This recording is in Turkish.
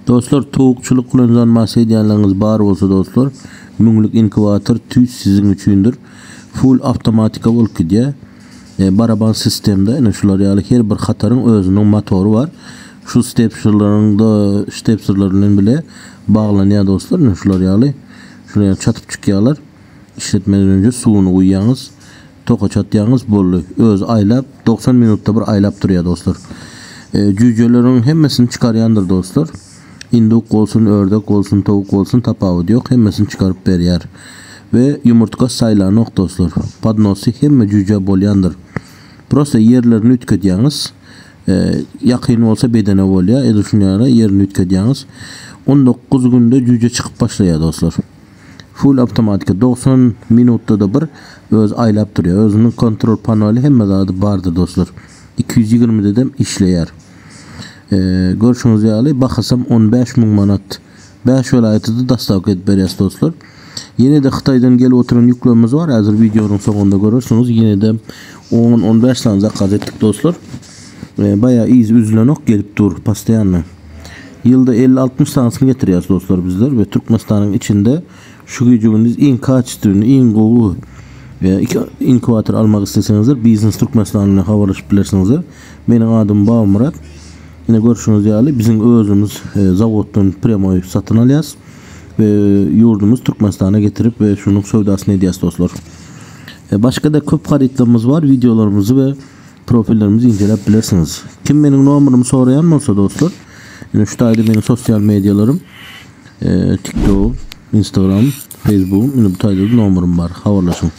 Dostlar, tavukçuluk kılıncan bahsediyenleriniz bar olsa dostlar, müngülük inkubator tüy sizin üçündür. Full avtomatika bolup gidiyor. Baraban sistemde yani şular yalı her bir hatarın özünün motoru var. Şu stepserlarının bile bağlanıyor dostlar. Şular yalı şuraya çatıp çıkıyorlar. İşletmeden önce suyunu uyuyanız, toka çatyanız bollu. Öz aylap 90 minutta bir aylap duruyor dostlar. Cücelerin hemmesini çıkaryandır dostlar. İnduk olsun, ördek olsun, tavuk olsun tapavut yok. Hemmesini çıkarıp beryer. Ve yumurtka saylanok dostlar. Padnosi hemme cüce bolyandır. Prosta yerlerini ütkediyanız. Yakın olsa bedene bolya. Eduşunyara yerini ütkediyanız. 19 günde cüce çıkıp başlaya dostlar. Full avtomatika 90 minutta da bir öz aylap duruyor. Özünün kontrol paneli hemme adı bardır dostlar. 220 dedem işleyer. Görüşünüz yali bakasam 15.000 manat 5 vilayetinde dastavka edip beriyaz dostlar. Yine de Xitaydan gelip oturan yüklememiz var. Hazır videonun sonunda görürsünüz. Yine de 10-15 tane zakaz ettik dostlar. Bayağı iyi üzülenok gelip dur pastayanla. Yılda 50-60 tanesini getiriyoruz dostlar bizler ve Türkmenistan'ın içinde şu gücünüz in kaç türünü in govu inkubator almak istesenizdir Business Türkmenistan'la havarlaşıp bilirsinizdir. Benim adım Bağ Murat. Yine görüşünüz yali bizim özümüz zavoddan premoyu satın alıyız ve yurdumuz Türkmenistan'a getirip ve şunun sevdasını ediyaz dostlar. Başka da köp haritlarımız var. Videolarımızı ve profillerimizi incelep bilirsiniz. Kim benim numaramı sorayan olsa dostlar, yine şu tayda benim sosyal medyalarım TikTok, Instagram, Facebook, yine bu tayda numaram var. Havarlaşın.